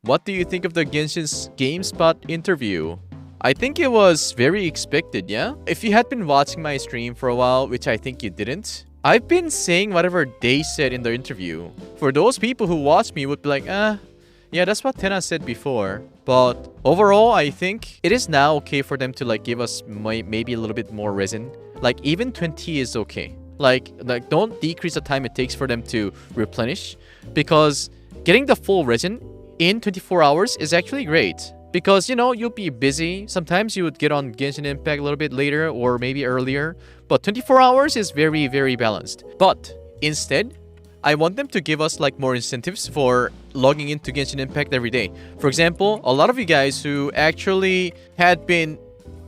What do you think of the Genshin's GameSpot interview? I think it was very expected, yeah? If you had been watching my stream for a while, which I think you didn't, I've been saying whatever they said in the interview. For those people who watch me would be like, yeah, that's what Tenha said before. But overall, I think it is now okay for them to like give us maybe a little bit more resin. Like even 20 is okay. Like don't decrease the time it takes for them to replenish, because getting the full resin in 24 hours is actually great. Because, you know, you'll be busy. Sometimes you would get on Genshin Impact a little bit later or maybe earlier. But 24 hours is very, very balanced. But instead, I want them to give us like more incentives for logging into Genshin Impact every day. For example, a lot of you guys who actually had been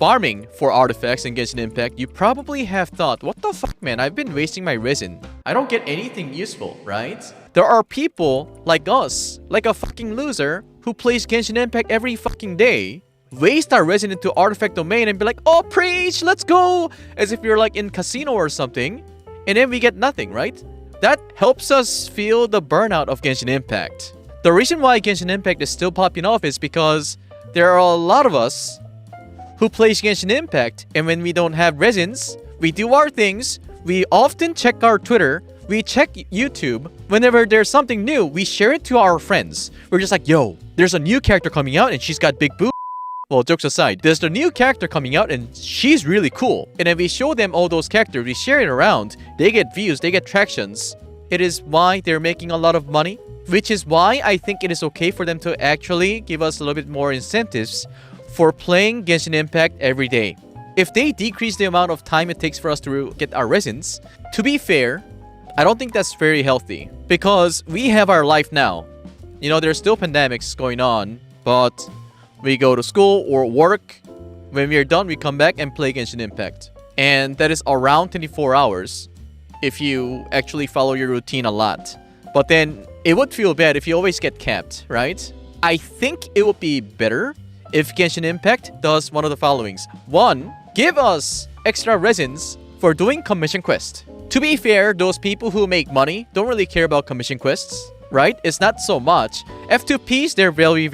farming for artifacts in Genshin Impact, you probably have thought, what the fuck, man? I've been wasting my resin. I don't get anything useful, right? There are people like us, like a fucking loser, who plays Genshin Impact every fucking day, waste our resin into artifact domain and be like, oh, preach, let's go! As if you're like in casino or something, and then we get nothing, right? That helps us feel the burnout of Genshin Impact. The reason why Genshin Impact is still popping off is because there are a lot of us who plays Genshin Impact, and when we don't have resins, we do our things, we often check our Twitter, we check YouTube. Whenever there's something new, we share it to our friends. We're just like, yo, there's a new character coming out and she's got big boobs. Well, jokes aside, there's a new character coming out and she's really cool. And then we show them all those characters, we share it around, they get views, they get tractions. It is why they're making a lot of money, which is why I think it is okay for them to actually give us a little bit more incentives for playing Genshin Impact every day. If they decrease the amount of time it takes for us to get our resins, to be fair, I don't think that's very healthy, because we have our life now. You know, there's still pandemics going on, but we go to school or work. When we are done, we come back and play Genshin Impact. And that is around 24 hours if you actually follow your routine a lot. But then it would feel bad if you always get capped, right? I think it would be better if Genshin Impact does one of the followings. 1, give us extra resins for doing commission quest. To be fair, those people who make money don't really care about commission quests, right? It's not so much. F2Ps, they're very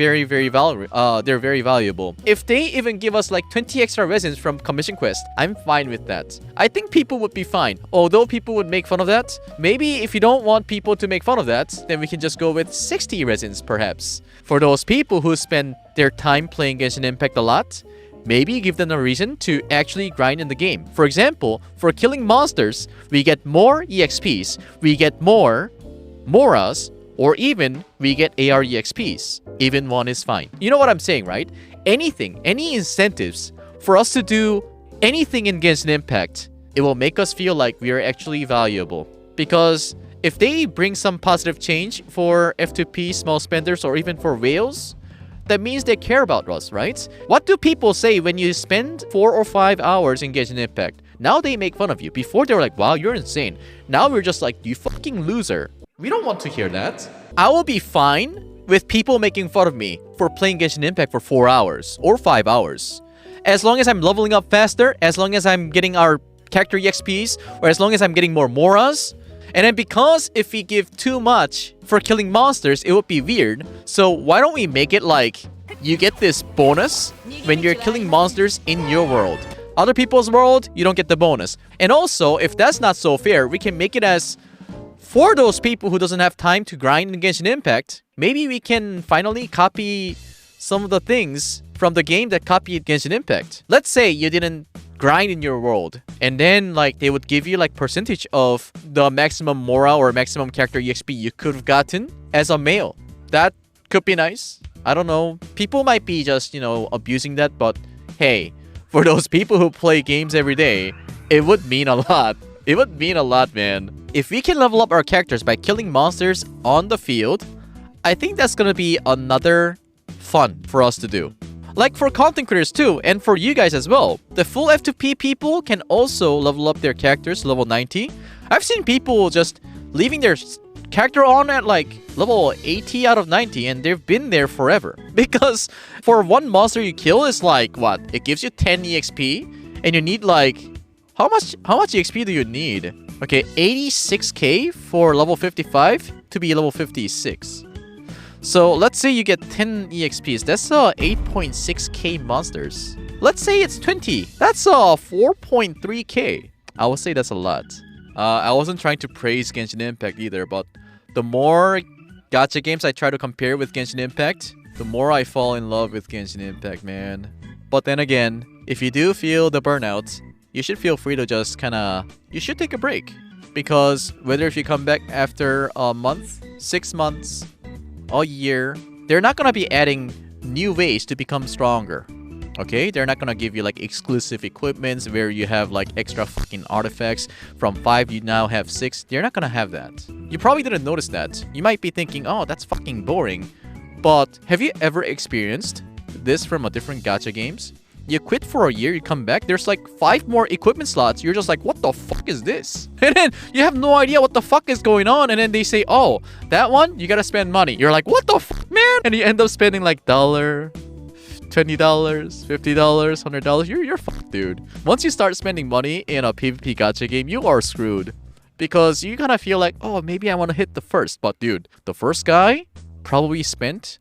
valuable. If they even give us like 20 extra resins from commission quest, I'm fine with that. I think people would be fine. Although people would make fun of that, maybe if you don't want people to make fun of that, then we can just go with 60 resins perhaps. For those people who spend their time playing Genshin Impact a lot, maybe give them a reason to actually grind in the game. For example, for killing monsters, we get more EXPs, we get more Moras, or even we get AR EXPs. Even 1 is fine. You know what I'm saying, right? Anything, any incentives for us to do anything in Genshin Impact, it will make us feel like we are actually valuable. Because if they bring some positive change for F2P, small spenders, or even for whales, that means they care about us, right? What do people say when you spend 4 or 5 hours in Genshin Impact? Now they make fun of you. Before they were like, wow, you're insane. Now we're just like, you fucking loser. We don't want to hear that. I will be fine with people making fun of me for playing Genshin Impact for 4 hours or 5 hours. As long as I'm leveling up faster, as long as I'm getting our character EXPs, or as long as I'm getting more Moras. And then because if we give too much for killing monsters, it would be weird. So why don't we make it like you get this bonus when you're killing monsters in your world. Other people's world, you don't get the bonus. And also, if that's not so fair, we can make it as for those people who doesn't have time to grind in Genshin Impact, maybe we can finally copy some of the things from the game that copied Genshin Impact. Let's say you didn't grind in your world, and then like they would give you like percentage of the maximum Mora or maximum character EXP you could have gotten as a male. That could be nice. I don't know. People might be just, you know, abusing that, but hey, for those people who play games every day, it would mean a lot. It would mean a lot, man. If we can level up our characters by killing monsters on the field, I think that's gonna be another fun for us to do. Like for content creators too, and for you guys as well. The full F2P people can also level up their characters to level 90. I've seen people just leaving their character on at like level 80 out of 90, and they've been there forever. Because for one monster you kill is like, what? It gives you 10 EXP, and you need like... How much EXP do you need? Okay, 86k for level 55 to be level 56. So let's say you get 10 EXPs. That's 8.6k monsters. Let's say it's 20. That's 4.3k. I would say that's a lot. I wasn't trying to praise Genshin Impact either, but the more gacha games I try to compare with Genshin Impact, the more I fall in love with Genshin Impact, man. But then again, if you do feel the burnout, you should feel free to just you should take a break. Because whether if you come back after a month, 6 months, a year, they're not gonna be adding new ways to become stronger. Okay? They're not gonna give you like exclusive equipments where you have like extra fucking artifacts. From 5 you now have 6. They're not gonna have that. You probably didn't notice that. You might be thinking, oh, that's fucking boring. But have you ever experienced this from a different gacha games? You quit for a year, you come back, there's like 5 more equipment slots. You're just like, what the fuck is this? And then you have no idea what the fuck is going on. And then they say, oh, that one, you gotta spend money. You're like, what the fuck, man? And you end up spending like $20, $50, $100. You're fucked, dude. Once you start spending money in a PvP gacha game, you are screwed. Because you kind of feel like, oh, maybe I want to hit the first. But dude, the first guy probably spent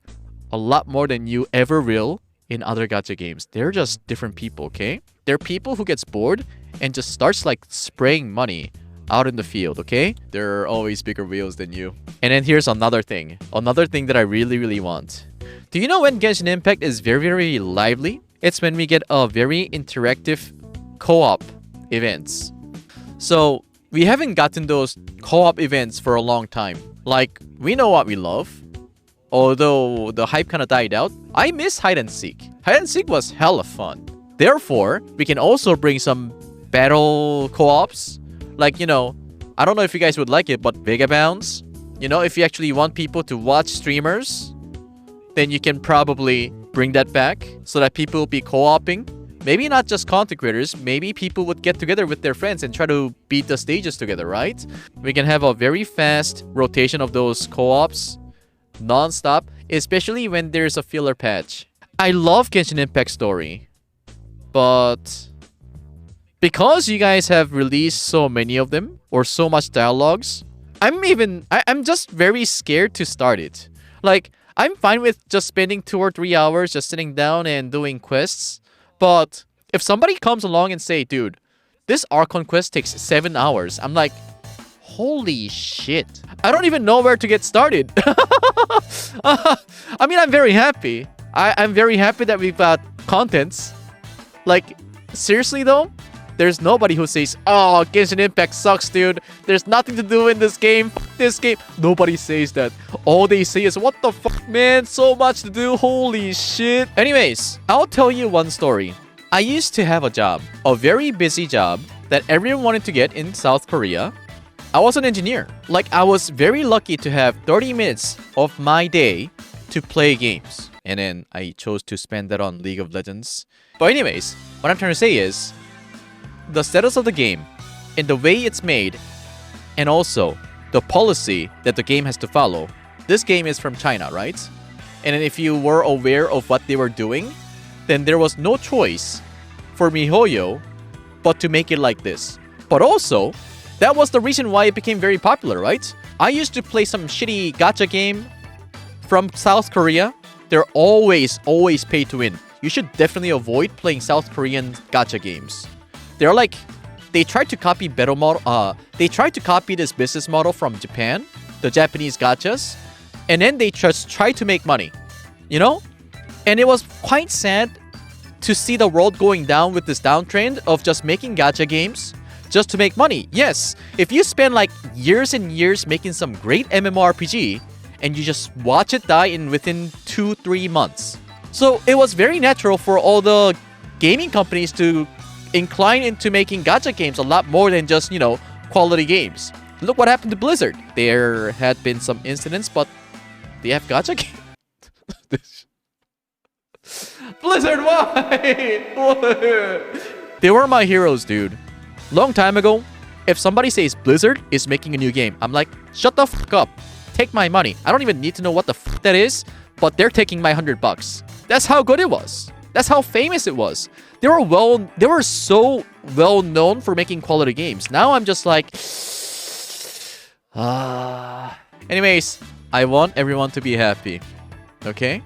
a lot more than you ever will in other gacha games. They're just different people, okay? They're people who gets bored and just starts like spraying money out in the field, okay? There are always bigger wheels than you. And then here's another thing that I really want. Do you know when Genshin Impact is very lively? It's when we get a very interactive co-op events. So we haven't gotten those co-op events for a long time. Like, we know what we love. Although the hype kind of died out, I miss hide and seek. Hide and seek was hella fun. Therefore, we can also bring some battle co-ops. Like, you know, I don't know if you guys would like it, but Vega Bounds. You know, if you actually want people to watch streamers, then you can probably bring that back so that people will be co-oping. Maybe not just content creators, maybe people would get together with their friends and try to beat the stages together, right? We can have a very fast rotation of those co-ops non-stop, especially when there's a filler patch. I love Genshin Impact story, but because you guys have released so many of them or so much dialogues, I'm just very scared to start it. Like, I'm fine with just spending 2 or 3 hours just sitting down and doing quests, but if somebody comes along and say, dude, this Archon quest takes 7 hours, I'm like, holy shit. I don't even know where to get started. I mean, I'm very happy. I'm very happy that we've got contents. Like, seriously though, there's nobody who says, oh, Genshin Impact sucks, dude. There's nothing to do in this game. Fuck this game. Nobody says that. All they say is, what the fuck, man? So much to do. Holy shit. Anyways, I'll tell you one story. I used to have a job, a very busy job that everyone wanted to get in South Korea. I was an engineer. Like, I was very lucky to have 30 minutes of my day to play games. And then I chose to spend that on League of Legends. But anyways, what I'm trying to say is, the status of the game, and the way it's made, and also the policy that the game has to follow. This game is from China, right? And then if you were aware of what they were doing, then there was no choice for MiHoYo but to make it like this. But also, that was the reason why it became very popular, right? I used to play some shitty gacha game from South Korea. They're always pay to win. You should definitely avoid playing South Korean gacha games. They're like, they tried to copy better model. They tried to copy this business model from Japan, the Japanese gachas, and then they just tried to make money, you know? And it was quite sad to see the world going down with this downtrend of just making gacha games just to make money. Yes, if you spend like years and years making some great MMORPG and you just watch it die in within 2-3 months. So it was very natural for all the gaming companies to incline into making gacha games a lot more than just, you know, quality games. Look what happened to Blizzard. There had been some incidents, but they have gacha games. Blizzard, why? They were my heroes, dude. Long time ago, if somebody says Blizzard is making a new game, I'm like, shut the fuck up. Take my money. I don't even need to know what the fuck that is, but they're taking my $100. That's how good it was. That's how famous it was. They were so well known for making quality games. Now I'm just like, anyways, I want everyone to be happy. Okay?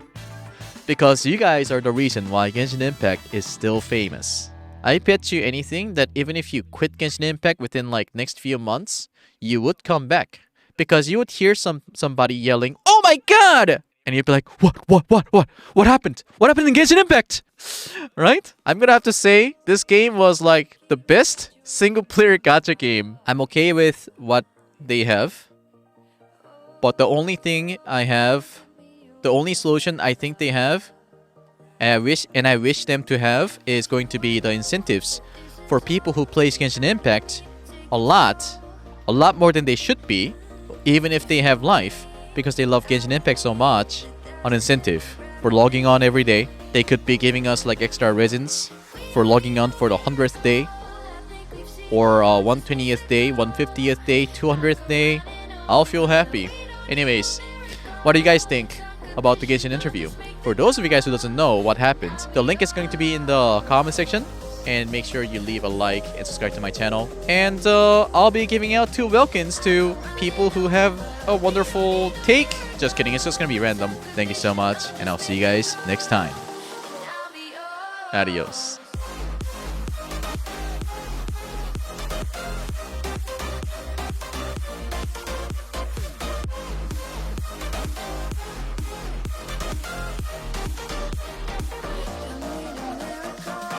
Because you guys are the reason why Genshin Impact is still famous. I bet you anything that even if you quit Genshin Impact within like next few months, you would come back. Because you would hear somebody yelling, "Oh my god!" And you'd be like, What happened? What happened in Genshin Impact? Right? I'm gonna have to say, this game was like the best single-player gacha game. I'm okay with what they have. But the only thing I have, the only solution I think they have, and I wish them to have, is going to be the incentives for people who play Genshin Impact a lot more than they should be, even if they have life, because they love Genshin Impact so much. An incentive for logging on every day. They could be giving us like extra resins for logging on for the 100th day, or 120th day, 150th day, 200th day. I'll feel happy. Anyways, what do you guys think about the Genshin interview? For those of you guys who doesn't know what happened, the link is going to be in the comment section. And make sure you leave a like and subscribe to my channel. And I'll be giving out 2 Welkins to people who have a wonderful take. Just kidding, it's just gonna be random. Thank you so much, and I'll see you guys next time. Adios.